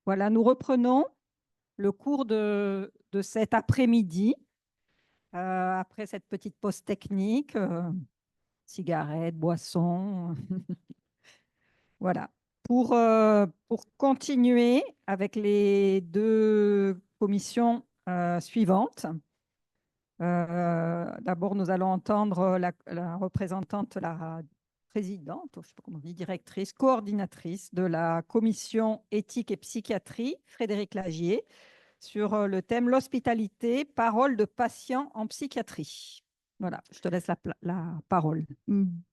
Voilà, nous reprenons le cours de cet après-midi, après cette petite pause technique, cigarettes, boissons, voilà. Pour continuer avec les deux commissions suivantes. D'abord, nous allons entendre la représentante, la présidente, je ne sais pas comment on dit, directrice, coordinatrice de la commission éthique et psychiatrie, Frédéric Lagier, sur le thème l'hospitalité, parole de patients en psychiatrie. Voilà, je te laisse la parole.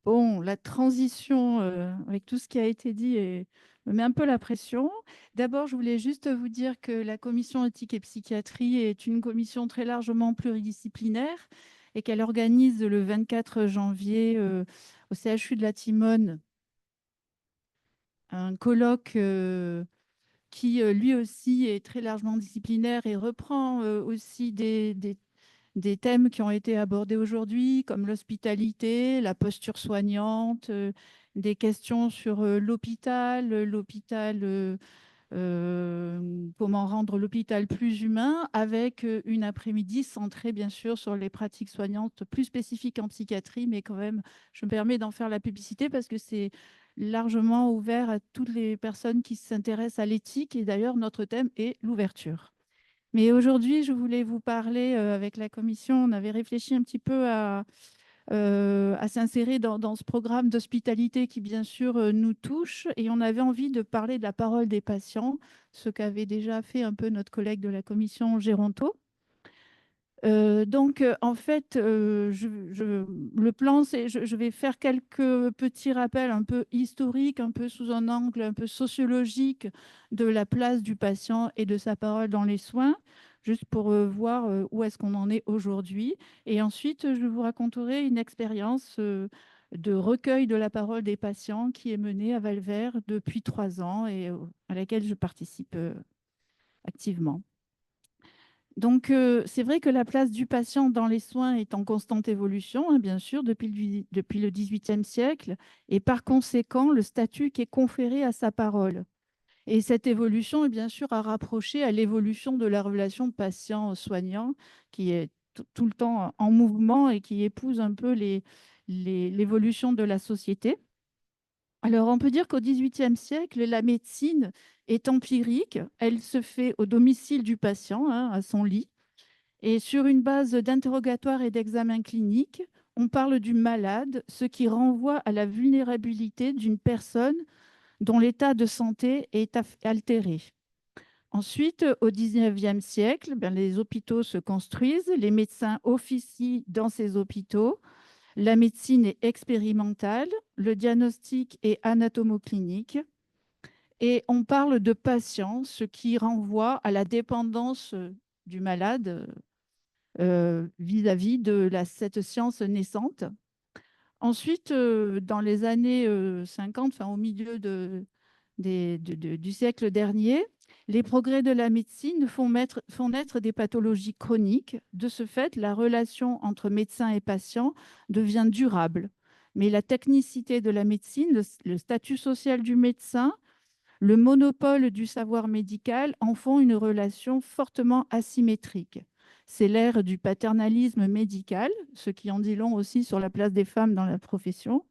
Bon, la transition avec tout ce qui a été dit me met un peu la pression. D'abord, je voulais juste vous dire que la commission éthique et psychiatrie est une commission très largement pluridisciplinaire et qu'elle organise le 24 janvier au CHU de la Timone un colloque qui lui aussi est très largement disciplinaire et reprend aussi des thèmes qui ont été abordés aujourd'hui, comme l'hospitalité, la posture soignante, des questions sur comment rendre l'hôpital plus humain, avec une après-midi centrée bien sûr sur les pratiques soignantes plus spécifiques en psychiatrie, mais quand même, je me permets d'en faire la publicité parce que c'est largement ouvert à toutes les personnes qui s'intéressent à l'éthique, et d'ailleurs notre thème est l'ouverture. Mais aujourd'hui, je voulais vous parler avec la commission. On avait réfléchi un petit peu à s'insérer dans ce programme d'hospitalité qui, bien sûr, nous touche. Et on avait envie de parler de la parole des patients, ce qu'avait déjà fait un peu notre collègue de la commission, Géronto. En fait, le plan, c'est je vais faire quelques petits rappels un peu historiques, un peu sous un angle un peu sociologique de la place du patient et de sa parole dans les soins, juste pour voir où est-ce qu'on en est aujourd'hui. Et ensuite, je vous raconterai une expérience de recueil de la parole des patients qui est menée à Valvert depuis 3 ans et à laquelle je participe activement. C'est vrai que la place du patient dans les soins est en constante évolution, hein, bien sûr, depuis le XVIIIe siècle, et par conséquent, le statut qui est conféré à sa parole. Et cette évolution est bien sûr à rapprocher à l'évolution de la relation patient-soignant, qui est tout le temps en mouvement et qui épouse un peu l'évolution de la société. Alors, on peut dire qu'au XVIIIe siècle, la médecine est empirique. Elle se fait au domicile du patient, hein, à son lit. Et sur une base d'interrogatoire et d'examen clinique, on parle du malade, ce qui renvoie à la vulnérabilité d'une personne dont l'état de santé est altéré. Ensuite, au XIXe siècle, les hôpitaux se construisent, les médecins officient dans ces hôpitaux, la médecine est expérimentale, le diagnostic est anatomoclinique, et on parle de patient, ce qui renvoie à la dépendance du malade vis-à-vis de cette science naissante. Ensuite, dans les années 50, enfin, au milieu du siècle dernier, les progrès de la médecine font naître des pathologies chroniques. De ce fait, la relation entre médecin et patient devient durable. Mais la technicité de la médecine, le statut social du médecin, le monopole du savoir médical en font une relation fortement asymétrique. C'est l'ère du paternalisme médical, ce qui en dit long aussi sur la place des femmes dans la profession,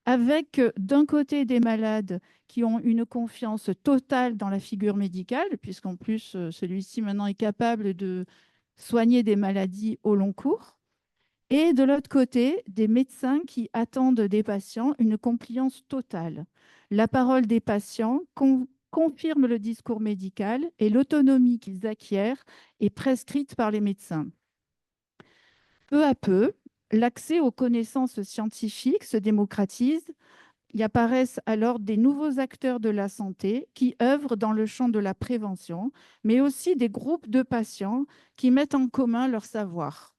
avec d'un côté des malades qui ont une confiance totale dans la figure médicale, puisqu'en plus celui-ci maintenant est capable de soigner des maladies au long cours, et de l'autre côté, des médecins qui attendent des patients une compliance totale. La parole des patients confirme le discours médical et l'autonomie qu'ils acquièrent est prescrite par les médecins. Peu à peu, l'accès aux connaissances scientifiques se démocratise. Il apparaissent alors des nouveaux acteurs de la santé qui œuvrent dans le champ de la prévention, mais aussi des groupes de patients qui mettent en commun leur savoir.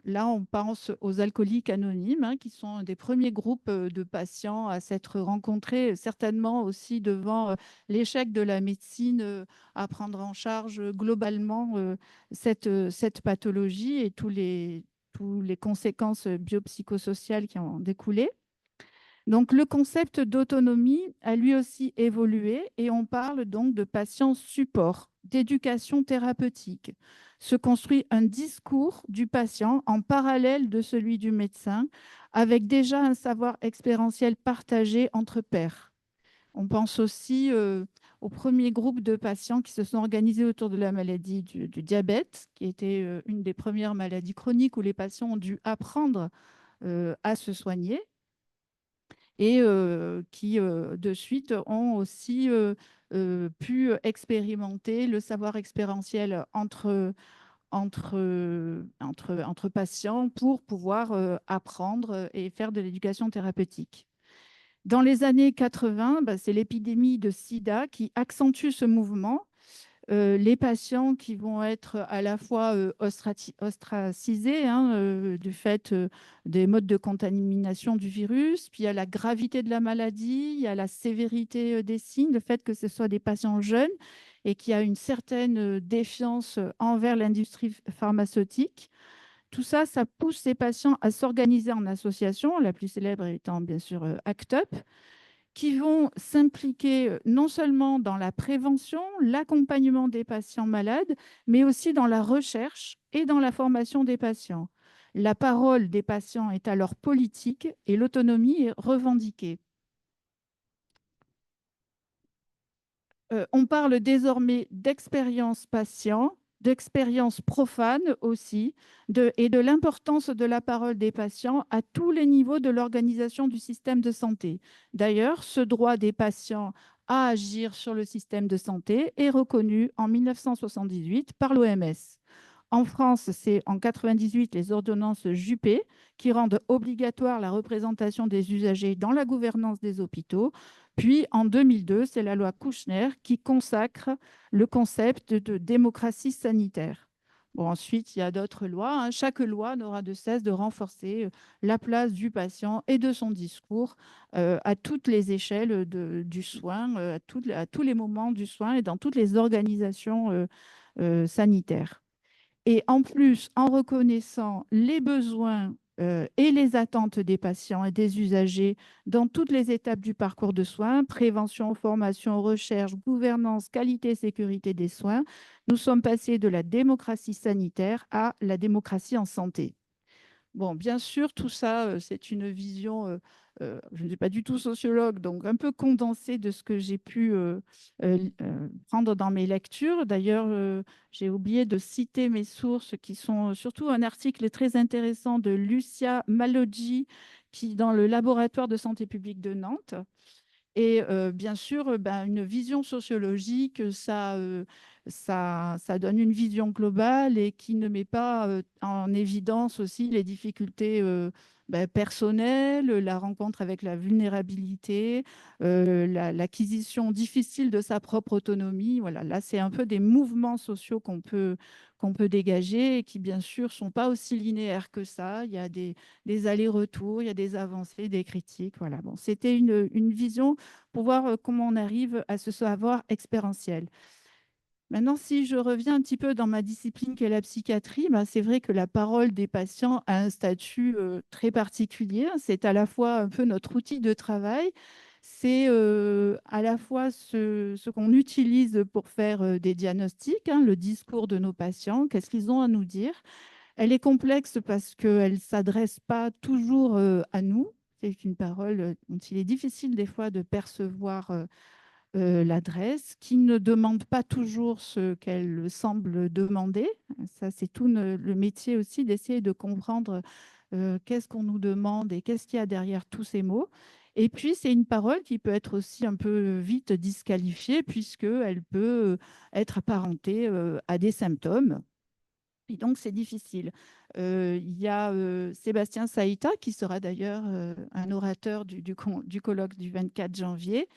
Là, on pense aux alcooliques anonymes, hein, qui sont un des premiers groupes de patients à s'être rencontrés, certainement aussi devant l'échec de la médecine à prendre en charge globalement cette pathologie et toutes les conséquences biopsychosociales qui en ont découlé. Donc, le concept d'autonomie a lui aussi évolué et on parle donc de patient support, d'éducation thérapeutique. Se construit un discours du patient en parallèle de celui du médecin, avec déjà un savoir expérientiel partagé entre pairs. On pense aussi au premier groupe de patients qui se sont organisés autour de la maladie du diabète, qui était une des premières maladies chroniques où les patients ont dû apprendre à se soigner et qui, de suite, ont aussi pu expérimenter le savoir expérientiel entre patients pour pouvoir apprendre et faire de l'éducation thérapeutique. Dans les années 80, bah, c'est l'épidémie de sida qui accentue ce mouvement. Les patients qui vont être à la fois ostracisés hein, du fait des modes de contamination du virus, puis il y a la gravité de la maladie, il y a la sévérité des signes, le fait que ce soit des patients jeunes et qu'il y a une certaine défiance envers l'industrie pharmaceutique. Tout ça, ça pousse ces patients à s'organiser en association, la plus célèbre étant bien sûr ACT UP, qui vont s'impliquer non seulement dans la prévention, l'accompagnement des patients malades, mais aussi dans la recherche et dans la formation des patients. La parole des patients est alors politique et l'autonomie est revendiquée. On parle désormais d'expérience patient, d'expérience profane aussi, et de l'importance de la parole des patients à tous les niveaux de l'organisation du système de santé. D'ailleurs, ce droit des patients à agir sur le système de santé est reconnu en 1978 par l'OMS. En France, c'est en 98 les ordonnances Juppé qui rendent obligatoire la représentation des usagers dans la gouvernance des hôpitaux. Puis en 2002, c'est la loi Kouchner qui consacre le concept de démocratie sanitaire. Bon, ensuite, il y a d'autres lois, hein. Chaque loi n'aura de cesse de renforcer la place du patient et de son discours à toutes les échelles du soin, à tous les moments du soin et dans toutes les organisations sanitaires. Et en plus, en reconnaissant les besoins et les attentes des patients et des usagers dans toutes les étapes du parcours de soins, prévention, formation, recherche, gouvernance, qualité, sécurité des soins, nous sommes passés de la démocratie sanitaire à la démocratie en santé. Bon, bien sûr, tout ça, c'est une vision, je ne suis pas du tout sociologue, donc un peu condensée de ce que j'ai pu prendre dans mes lectures. D'ailleurs, j'ai oublié de citer mes sources qui sont surtout un article très intéressant de Lucia Maloggi, qui dans le laboratoire de santé publique de Nantes. Et bien sûr, ben, une vision sociologique, ça donne une vision globale et qui ne met pas en évidence aussi les difficultés ben, personnelles, la rencontre avec la vulnérabilité, l'acquisition difficile de sa propre autonomie. Voilà, là, c'est un peu des mouvements sociaux qu'on peut dégager et qui, bien sûr, ne sont pas aussi linéaires que ça. Il y a des allers-retours, il y a des avancées, des critiques. Voilà, bon, c'était une vision pour voir comment on arrive à ce savoir expérientiel. Maintenant, si je reviens un petit peu dans ma discipline qui est la psychiatrie, ben, c'est vrai que la parole des patients a un statut très particulier. C'est à la fois un peu notre outil de travail, c'est à la fois ce qu'on utilise pour faire des diagnostics, hein, le discours de nos patients, qu'est-ce qu'ils ont à nous dire. Elle est complexe parce qu'elle ne s'adresse pas toujours à nous. C'est une parole dont il est difficile des fois de percevoir l'adresse, qui ne demande pas toujours ce qu'elle semble demander. Ça, c'est tout le métier aussi d'essayer de comprendre qu'est-ce qu'on nous demande et qu'est-ce qu'il y a derrière tous ces mots. Et puis, c'est une parole qui peut être aussi un peu vite disqualifiée puisqu'elle peut être apparentée à des symptômes. Et donc, c'est difficile. Il y a Sébastien Saïta, qui sera d'ailleurs un orateur du colloque du 24 janvier,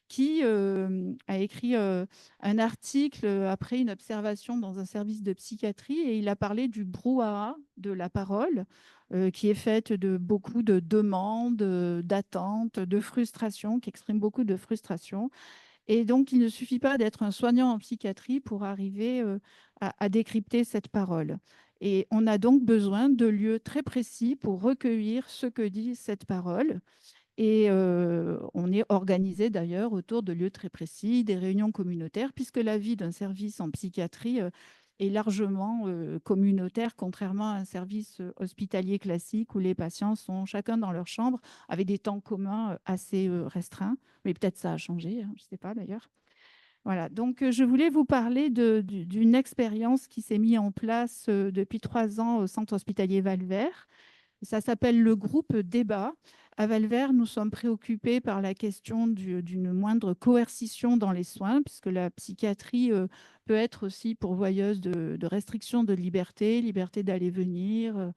qui a écrit un article après une observation dans un service de psychiatrie et il a parlé du brouhaha de la parole qui est faite de beaucoup de demandes, d'attentes, de frustrations, qui exprime beaucoup de frustration. Et donc, il ne suffit pas d'être un soignant en psychiatrie pour arriver à décrypter cette parole. Et on a donc besoin de lieux très précis pour recueillir ce que dit cette parole. Et on est organisé d'ailleurs autour de lieux très précis, des réunions communautaires, puisque la vie d'un service en psychiatrie est largement communautaire, contrairement à un service hospitalier classique où les patients sont chacun dans leur chambre avec des temps communs assez restreints. Mais peut-être ça a changé, hein, je ne sais pas d'ailleurs. Voilà, donc je voulais vous parler d'une expérience qui s'est mise en place depuis 3 ans au centre hospitalier Valvert. Ça s'appelle le groupe Débat. À Valvert, nous sommes préoccupés par la question d'une moindre coercition dans les soins, puisque la psychiatrie peut être aussi pourvoyeuse de restrictions de liberté, liberté d'aller venir.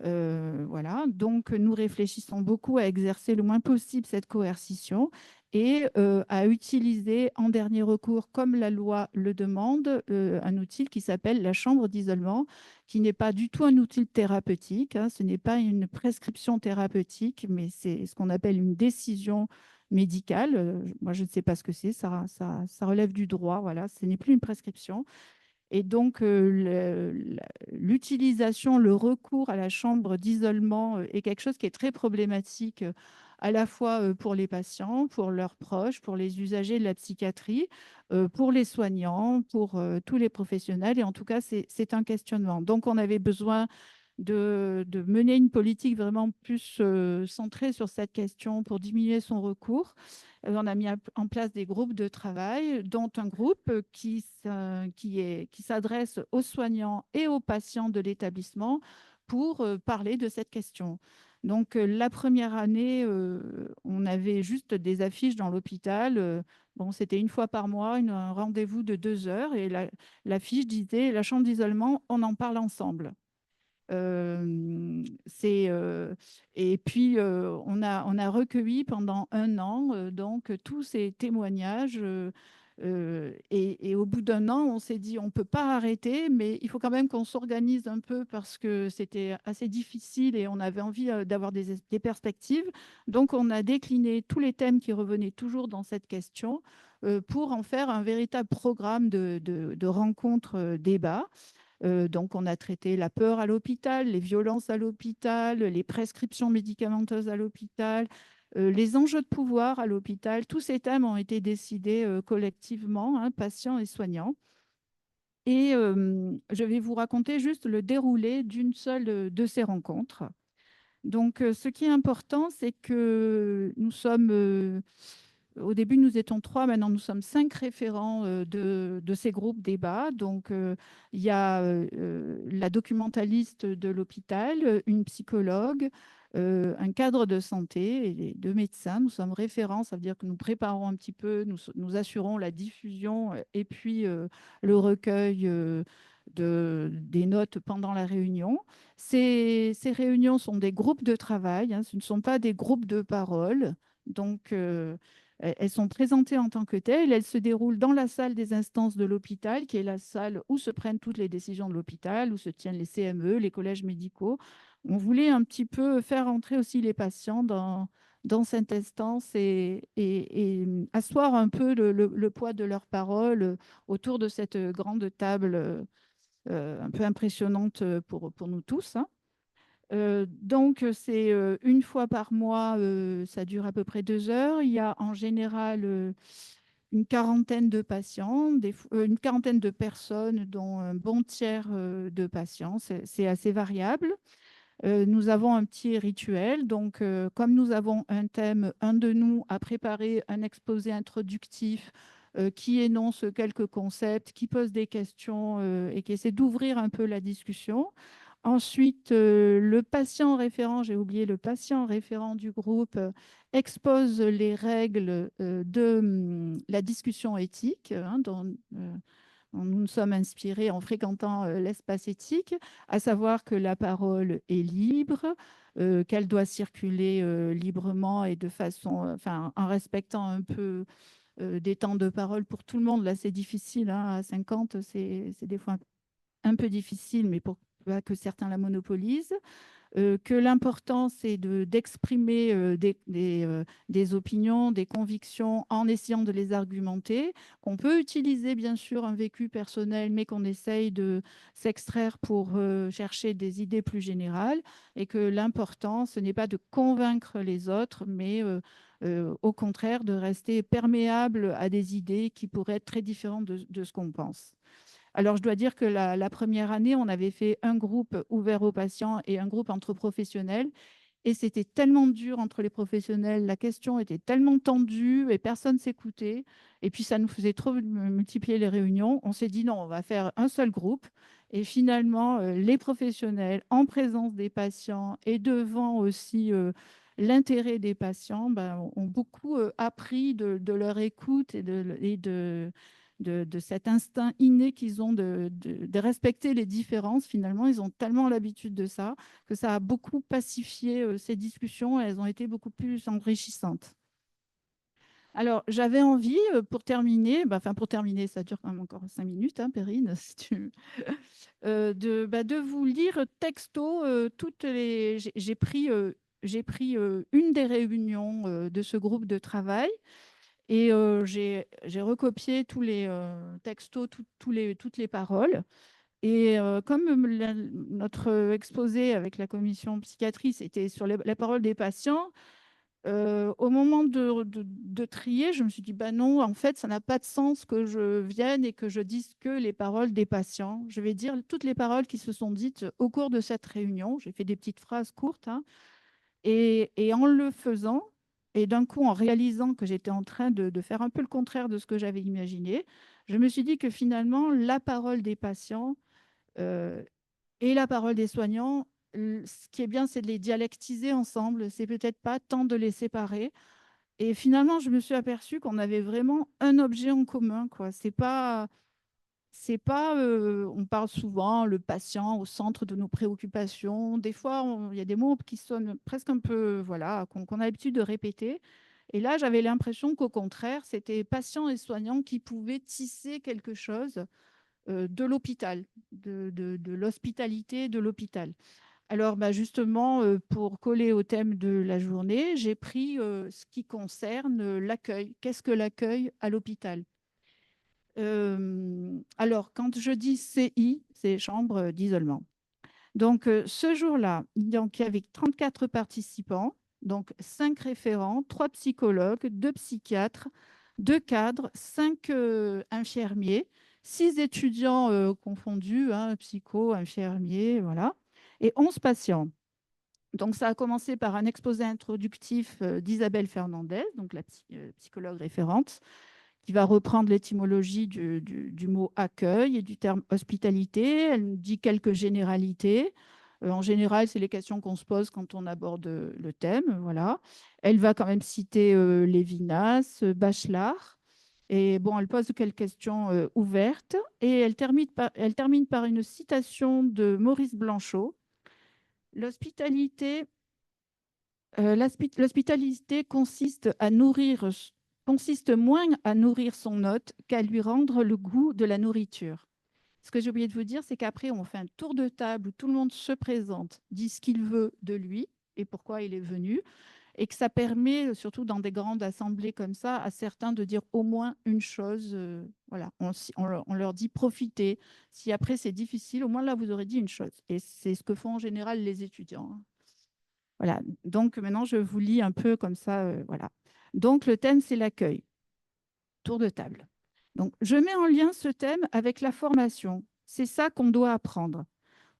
Voilà. Donc, nous réfléchissons beaucoup à exercer le moins possible cette coercition et à utiliser en dernier recours, comme la loi le demande, un outil qui s'appelle la chambre d'isolement, qui n'est pas du tout un outil thérapeutique, hein. Ce n'est pas une prescription thérapeutique, mais c'est ce qu'on appelle une décision médicale. Moi, je ne sais pas ce que c'est, ça relève du droit, voilà, ce n'est plus une prescription. Et donc, l'utilisation, le recours à la chambre d'isolement est quelque chose qui est très problématique à la fois pour les patients, pour leurs proches, pour les usagers de la psychiatrie, pour les soignants, pour tous les professionnels. Et en tout cas, c'est un questionnement. Donc, on avait besoin de mener une politique vraiment plus centrée sur cette question pour diminuer son recours. On a mis en place des groupes de travail, dont un groupe qui s'adresse aux soignants et aux patients de l'établissement pour parler de cette question. Donc, la première année, on avait juste des affiches dans l'hôpital. Bon, c'était une fois par mois, un rendez-vous de 2 heures. Et l'affiche disait « La chambre d'isolement, on en parle ensemble ». Et puis, on a recueilli pendant 1 an donc tous ces témoignages. Et au bout d'1 an, on s'est dit, on ne peut pas arrêter, mais il faut quand même qu'on s'organise un peu parce que c'était assez difficile et on avait envie d'avoir des perspectives. Donc, on a décliné tous les thèmes qui revenaient toujours dans cette question pour en faire un véritable programme de rencontres débat. Donc, on a traité la peur à l'hôpital, les violences à l'hôpital, les prescriptions médicamenteuses à l'hôpital, les enjeux de pouvoir à l'hôpital. Tous ces thèmes ont été décidés collectivement, hein, patients et soignants. Et je vais vous raconter juste le déroulé d'une seule de ces rencontres. Donc, ce qui est important, c'est que nous sommes... Au début, nous étions 3, maintenant nous sommes 5 référents de ces groupes débats. Donc, il y a la documentaliste de l'hôpital, une psychologue, un cadre de santé et les 2 médecins. Nous sommes référents, ça veut dire que nous préparons un petit peu, nous assurons la diffusion et puis le recueil des notes pendant la réunion. Ces réunions sont des groupes de travail, hein, ce ne sont pas des groupes de parole. Donc, elles sont présentées en tant que telles. Elles se déroulent dans la salle des instances de l'hôpital, qui est la salle où se prennent toutes les décisions de l'hôpital, où se tiennent les CME, les collèges médicaux. On voulait un petit peu faire entrer aussi les patients dans cette instance et asseoir un peu le poids de leurs paroles autour de cette grande table un peu impressionnante pour nous tous, hein. Donc, c'est une fois par mois, ça dure à peu près 2 heures. Il y a en général une quarantaine de patients, une quarantaine de personnes, dont un bon tiers de patients. C'est assez variable. Nous avons un petit rituel. Donc, comme nous avons un thème, un de nous a préparé un exposé introductif qui énonce quelques concepts, qui pose des questions et qui essaie d'ouvrir un peu la discussion. Ensuite, le patient référent, j'ai oublié, le patient référent du groupe expose les règles de la discussion éthique, hein, dont nous nous sommes inspirés en fréquentant l'espace éthique, à savoir que la parole est libre, qu'elle doit circuler librement et de façon, enfin, en respectant un peu des temps de parole pour tout le monde. Là, c'est difficile, hein, à 50, c'est des fois un peu difficile, mais pour pas que certains la monopolisent. que l'important, c'est d'exprimer des opinions, des convictions en essayant de les argumenter, qu'on peut utiliser bien sûr un vécu personnel, mais qu'on essaye de s'extraire pour chercher des idées plus générales, et que l'important, ce n'est pas de convaincre les autres, mais au contraire de rester perméable à des idées qui pourraient être très différentes de ce qu'on pense. Alors, je dois dire que la première année, on avait fait un groupe ouvert aux patients et un groupe entre professionnels. Et c'était tellement dur entre les professionnels, la question était tellement tendue et personne ne s'écoutait. Et puis, ça nous faisait trop multiplier les réunions. On s'est dit non, on va faire un seul groupe. Et finalement, les professionnels, en présence des patients et devant aussi l'intérêt des patients, ben, ont beaucoup appris de leur écoute et de cet instinct inné qu'ils ont de respecter les différences. Finalement, ils ont tellement l'habitude de ça que ça a beaucoup pacifié ces discussions et elles ont été beaucoup plus enrichissantes. Alors, j'avais envie, pour terminer, ça dure quand même encore 5 minutes, hein, Perrine, si tu... de vous lire texto toutes les... J'ai pris une des réunions de ce groupe de travail. Et j'ai recopié tous les textos, toutes les paroles. Et comme notre exposé avec la commission psychiatrie, c'était sur la parole des patients, au moment de trier, je me suis dit, bah non, en fait, ça n'a pas de sens que je vienne et que je dise que les paroles des patients. Je vais dire toutes les paroles qui se sont dites au cours de cette réunion. J'ai fait des petites phrases courtes, hein. Et en le faisant, et d'un coup en réalisant que j'étais en train de faire un peu le contraire de ce que j'avais imaginé, je me suis dit que finalement, la parole des patients et la parole des soignants, ce qui est bien, c'est de les dialectiser ensemble. C'est peut-être pas tant de les séparer. Et finalement, je me suis aperçue qu'on avait vraiment un objet en commun, quoi. C'est pas, on parle souvent le patient au centre de nos préoccupations. Des fois, il y a des mots qui sonnent presque un peu, voilà, qu'on a l'habitude de répéter. Et là, j'avais l'impression qu'au contraire, c'était patients et soignants qui pouvaient tisser quelque chose de l'hôpital, de l'hospitalité de l'hôpital. Alors, bah, justement, pour coller au thème de la journée, j'ai pris ce qui concerne l'accueil. Qu'est-ce que l'accueil à l'hôpital? Alors, quand je dis CI, c'est chambre d'isolement. Donc, ce jour-là, il y avait 34 participants, donc 5 référents, 3 psychologues, 2 psychiatres, 2 cadres, 5 infirmiers, 6 étudiants confondus, hein, psycho, infirmiers, voilà, et 11 patients. Donc, ça a commencé par un exposé introductif d'Isabelle Fernandez, donc la psychologue référente, qui va reprendre l'étymologie du mot accueil et du terme hospitalité. Elle nous dit quelques généralités. En général, c'est les questions qu'on se pose quand on aborde le thème. Voilà. Elle va quand même citer Lévinas, Bachelard. Et bon, elle pose quelques questions ouvertes. Et elle termine par une citation de Maurice Blanchot. L'hospitalité L'hospitalité consiste moins à nourrir son hôte qu'à lui rendre le goût de la nourriture. Ce que j'ai oublié de vous dire, c'est qu'après, on fait un tour de table où tout le monde se présente, dit ce qu'il veut de lui et pourquoi il est venu, et que ça permet, surtout dans des grandes assemblées comme ça, à certains de dire au moins une chose. Voilà, on leur dit profitez. Si après c'est difficile, au moins là, vous aurez dit une chose. Et c'est ce que font en général les étudiants, hein. Voilà, donc maintenant je vous lis un peu comme ça. Voilà. Donc le thème, c'est l'accueil. Tour de table. Donc je mets en lien ce thème avec la formation. C'est ça qu'on doit apprendre.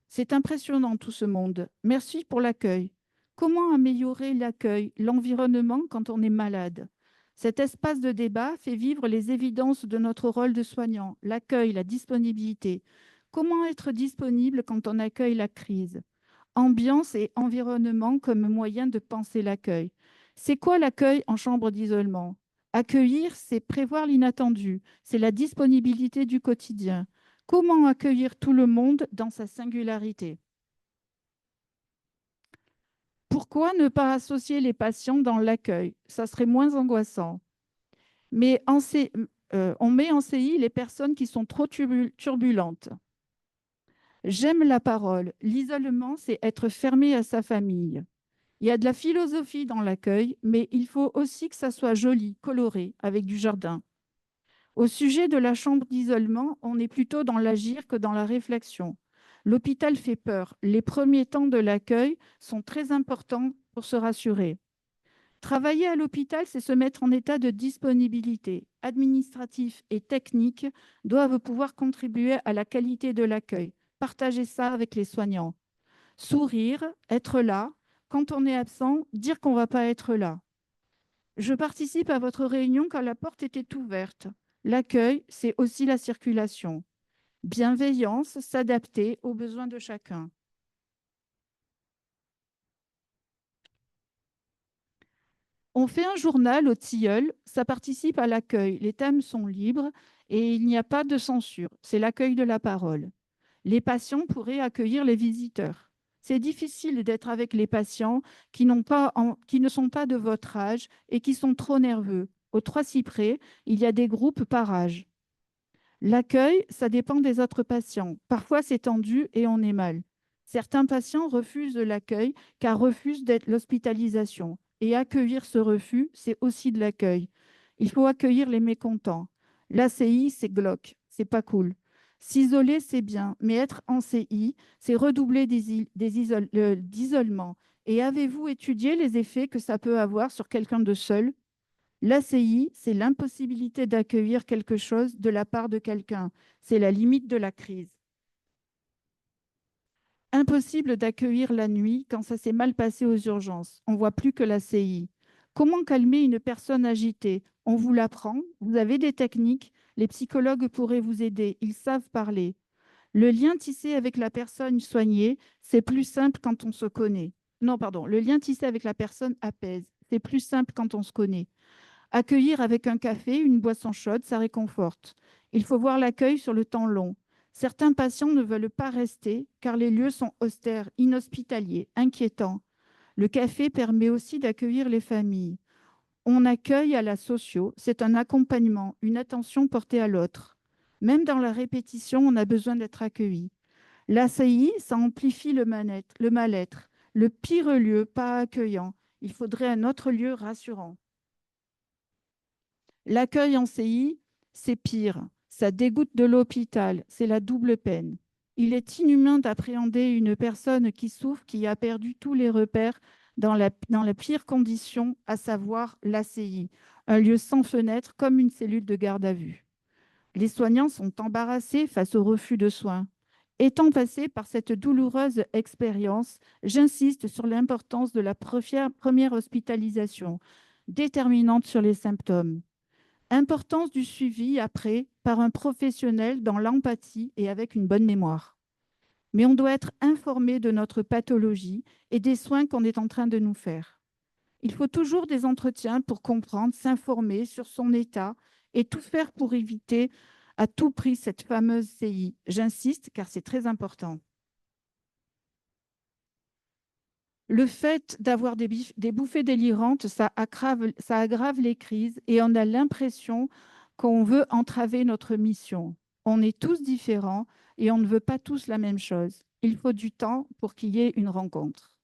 C'est impressionnant tout ce monde. Merci pour l'accueil. Comment améliorer l'accueil, l'environnement quand on est malade? Cet espace de débat fait vivre les évidences de notre rôle de soignant, l'accueil, la disponibilité. Comment être disponible quand on accueille la crise? Ambiance et environnement comme moyen de penser l'accueil. C'est quoi l'accueil en chambre d'isolement? Accueillir, c'est prévoir l'inattendu, c'est la disponibilité du quotidien. Comment accueillir tout le monde dans sa singularité? Pourquoi ne pas associer les patients dans l'accueil? Ça serait moins angoissant. Mais on met en CI les personnes qui sont trop turbulentes. J'aime la parole. L'isolement, c'est être fermé à sa famille. Il y a de la philosophie dans l'accueil, mais il faut aussi que ça soit joli, coloré, avec du jardin. Au sujet de la chambre d'isolement, on est plutôt dans l'agir que dans la réflexion. L'hôpital fait peur. Les premiers temps de l'accueil sont très importants pour se rassurer. Travailler à l'hôpital, c'est se mettre en état de disponibilité. Administratif et technique doivent pouvoir contribuer à la qualité de l'accueil. Partagez ça avec les soignants. Sourire, être là. Quand on est absent, dire qu'on ne va pas être là. Je participe à votre réunion quand la porte était ouverte. L'accueil, c'est aussi la circulation. Bienveillance, s'adapter aux besoins de chacun. On fait un journal au Tilleul, ça participe à l'accueil. Les thèmes sont libres et il n'y a pas de censure. C'est l'accueil de la parole. Les patients pourraient accueillir les visiteurs. C'est difficile d'être avec les patients qui ne sont pas de votre âge et qui sont trop nerveux. Aux Trois Cyprès, il y a des groupes par âge. L'accueil, ça dépend des autres patients. Parfois, c'est tendu et on est mal. Certains patients refusent l'accueil car refusent d'être l'hospitalisation. Et accueillir ce refus, c'est aussi de l'accueil. Il faut accueillir les mécontents. L'ACI, c'est glauque, c'est pas cool. S'isoler, c'est bien, mais être en CI, c'est redoubler d'isolement. Et avez-vous étudié les effets que ça peut avoir sur quelqu'un de seul? L'ACI, c'est l'impossibilité d'accueillir quelque chose de la part de quelqu'un. C'est la limite de la crise. Impossible d'accueillir la nuit quand ça s'est mal passé aux urgences. On ne voit plus que l'ACI. Comment calmer une personne agitée? On vous l'apprend. Vous avez des techniques. Les psychologues pourraient vous aider. Ils savent parler. Le lien tissé avec la personne soignée, c'est plus simple quand on se connaît. Non, pardon. Le lien tissé avec la personne apaise. C'est plus simple quand on se connaît. Accueillir avec un café, une boisson chaude, ça réconforte. Il faut voir l'accueil sur le temps long. Certains patients ne veulent pas rester car les lieux sont austères, inhospitaliers, inquiétants. Le café permet aussi d'accueillir les familles. On accueille à la socio, c'est un accompagnement, une attention portée à l'autre. Même dans la répétition, on a besoin d'être accueilli. L'ACI, ça amplifie le mal-être. Le pire lieu, pas accueillant. Il faudrait un autre lieu rassurant. L'accueil en CI, c'est pire. Ça dégoûte de l'hôpital. C'est la double peine. Il est inhumain d'appréhender une personne qui souffre, qui a perdu tous les repères dans la pire condition, à savoir l'ACI, un lieu sans fenêtre comme une cellule de garde à vue. Les soignants sont embarrassés face au refus de soins. Étant passé par cette douloureuse expérience, j'insiste sur l'importance de la première hospitalisation, déterminante sur les symptômes. Importance du suivi après par un professionnel dans l'empathie et avec une bonne mémoire. Mais on doit être informé de notre pathologie et des soins qu'on est en train de nous faire. Il faut toujours des entretiens pour comprendre, s'informer sur son état et tout faire pour éviter à tout prix cette fameuse CI. J'insiste car c'est très important. Le fait d'avoir des bouffées délirantes, ça aggrave les crises et on a l'impression qu'on veut entraver notre mission. On est tous différents et on ne veut pas tous la même chose. Il faut du temps pour qu'il y ait une rencontre.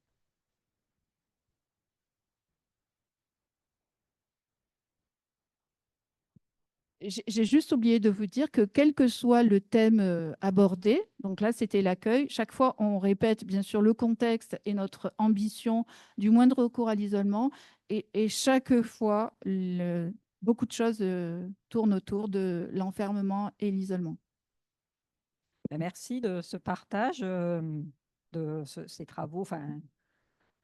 J'ai juste oublié de vous dire que quel que soit le thème abordé, donc là c'était l'accueil, chaque fois on répète bien sûr le contexte et notre ambition du moindre recours à l'isolement et chaque fois beaucoup de choses tournent autour de l'enfermement et l'isolement. Ben, merci de ce partage, ces travaux. Enfin,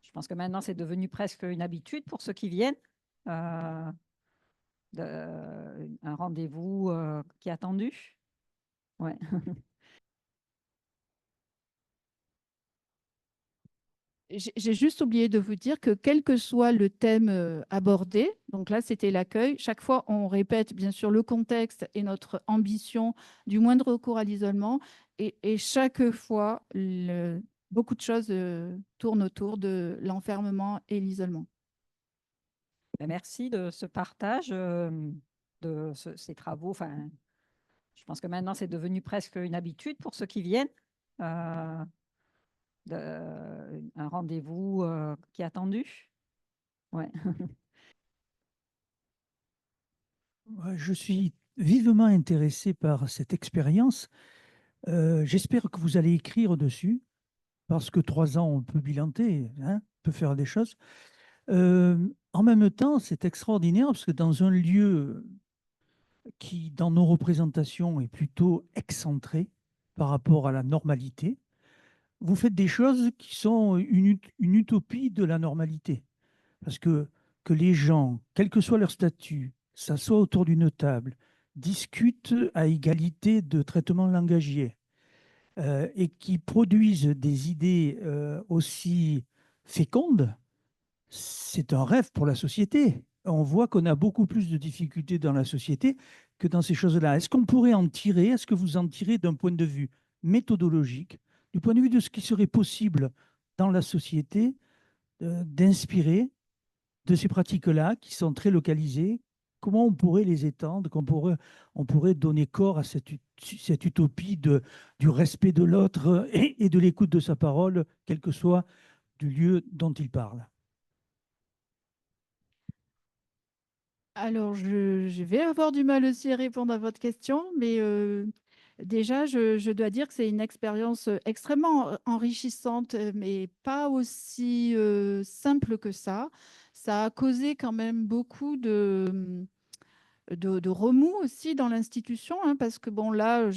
je pense que maintenant, c'est devenu presque une habitude pour ceux qui viennent. euh, un rendez-vous qui est attendu. Ouais. J'ai juste oublié de vous dire que quel que soit le thème abordé, donc là c'était l'accueil, chaque fois on répète bien sûr le contexte et notre ambition du moindre recours à l'isolement et chaque fois beaucoup de choses tournent autour de l'enfermement et l'isolement. Ben, merci de ce partage, ces travaux. Enfin, je pense que maintenant, c'est devenu presque une habitude pour ceux qui viennent. un rendez-vous qui est attendu. Ouais. Ouais, je suis vivement intéressé par cette expérience. J'espère que vous allez écrire dessus, parce que 3 ans, on peut bilanter, hein, on peut faire des choses. En même temps, c'est extraordinaire, parce que dans un lieu qui, dans nos représentations, est plutôt excentré par rapport à la normalité, vous faites des choses qui sont une utopie de la normalité. Parce que les gens, quel que soit leur statut, s'assoient autour d'une table, discutent à égalité de traitement langagier, et qui produisent des idées aussi fécondes, c'est un rêve pour la société. On voit qu'on a beaucoup plus de difficultés dans la société que dans ces choses-là. Est-ce qu'on pourrait en tirer, est-ce que vous en tirez d'un point de vue méthodologique, du point de vue de ce qui serait possible dans la société, d'inspirer de ces pratiques-là qui sont très localisées? Comment on pourrait les étendre, on pourrait donner corps à cette utopie du respect de l'autre et de l'écoute de sa parole, quel que soit du lieu dont il parle? Alors, je vais avoir du mal aussi à répondre à votre question, mais déjà, je dois dire que c'est une expérience extrêmement enrichissante, mais pas aussi simple que ça. Ça a causé quand même beaucoup de remous aussi dans l'institution, hein, parce que bon, là,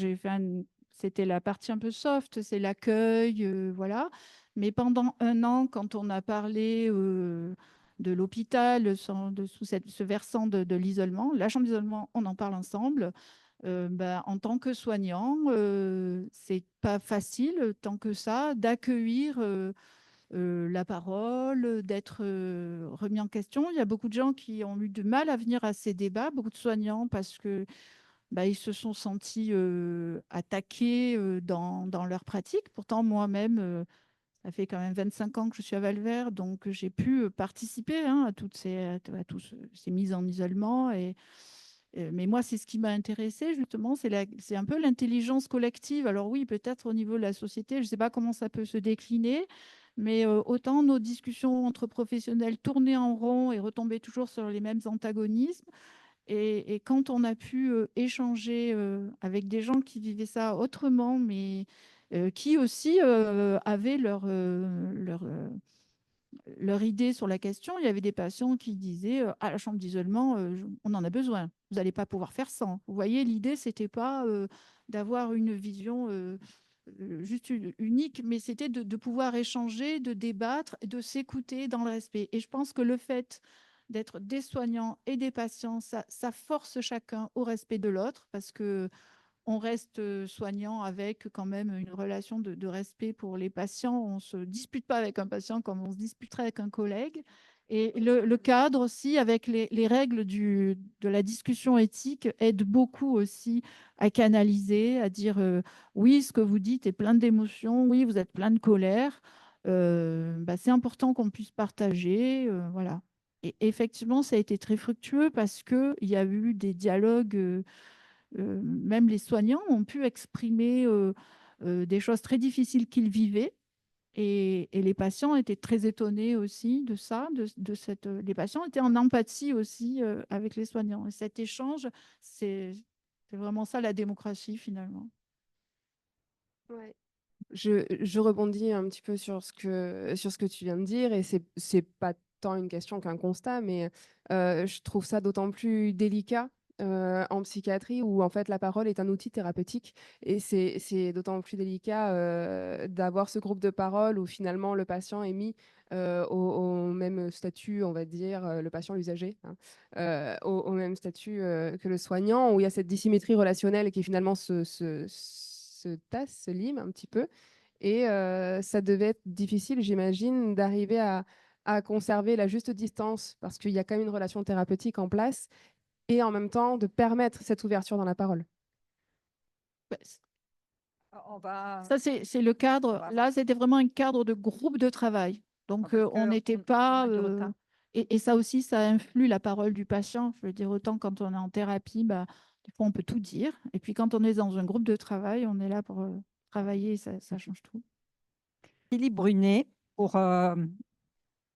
c'était la partie un peu soft, c'est l'accueil, voilà. Mais pendant un an, quand on a parlé de l'hôpital sous ce versant de l'isolement, la chambre d'isolement, on en parle ensemble. En tant que soignant, c'est pas facile tant que ça d'accueillir la parole, d'être remis en question. Il y a beaucoup de gens qui ont eu du mal à venir à ces débats, beaucoup de soignants, parce que ils se sont sentis attaqués dans leur pratique. Pourtant, moi-même, ça fait quand même 25 ans que je suis à Valvert, donc j'ai pu participer, hein, à tous ces mises en isolement. Mais moi, c'est ce qui m'a intéressé justement, c'est un peu l'intelligence collective. Alors oui, peut-être au niveau de la société, je ne sais pas comment ça peut se décliner, mais autant nos discussions entre professionnels tournaient en rond et retombaient toujours sur les mêmes antagonismes. Et quand on a pu échanger avec des gens qui vivaient ça autrement, mais qui aussi avaient leur idée sur la question, il y avait des patients qui disaient à la chambre d'isolement, on en a besoin, vous n'allez pas pouvoir faire sans. Vous voyez, l'idée, c'était pas d'avoir une vision juste unique, mais c'était de pouvoir échanger, de débattre, de s'écouter dans le respect. Et je pense que le fait d'être des soignants et des patients, ça force chacun au respect de l'autre, parce que on reste soignant avec quand même une relation de respect pour les patients. On ne se dispute pas avec un patient comme on se disputerait avec un collègue. Et le cadre aussi, avec les règles de la discussion éthique, aide beaucoup aussi à canaliser, à dire oui, ce que vous dites est plein d'émotions, oui, vous êtes plein de colère. C'est important qu'on puisse partager. Voilà. Et effectivement, ça a été très fructueux parce qu'il y a eu des dialogues. Même les soignants ont pu exprimer des choses très difficiles qu'ils vivaient. Et les patients étaient très étonnés aussi de ça, les patients étaient en empathie aussi avec les soignants. Et cet échange, c'est vraiment ça la démocratie finalement. Ouais. Je rebondis un petit peu sur ce que tu viens de dire, et c'est pas tant une question qu'un constat, mais je trouve ça d'autant plus délicat en psychiatrie, où en fait la parole est un outil thérapeutique, et c'est d'autant plus délicat d'avoir ce groupe de parole où finalement le patient est mis au même statut, on va dire, le patient, l'usager, hein, au même statut que le soignant, où il y a cette dissymétrie relationnelle qui finalement se tasse, se lime un petit peu. Et ça devait être difficile, j'imagine, d'arriver à conserver la juste distance, parce qu'il y a quand même une relation thérapeutique en place, et en même temps de permettre cette ouverture dans la parole. Bah, On va, Ça, c'est le cadre. va- Là, c'était vraiment un cadre de groupe de travail. Donc, parce on que n'était on pas. a du retard. Et ça aussi, ça influe la parole du patient. Je veux dire, autant quand on est en thérapie, des fois, on peut tout dire. Et puis, quand on est dans un groupe de travail, on est là pour travailler, ça change tout. Philippe Brunet pour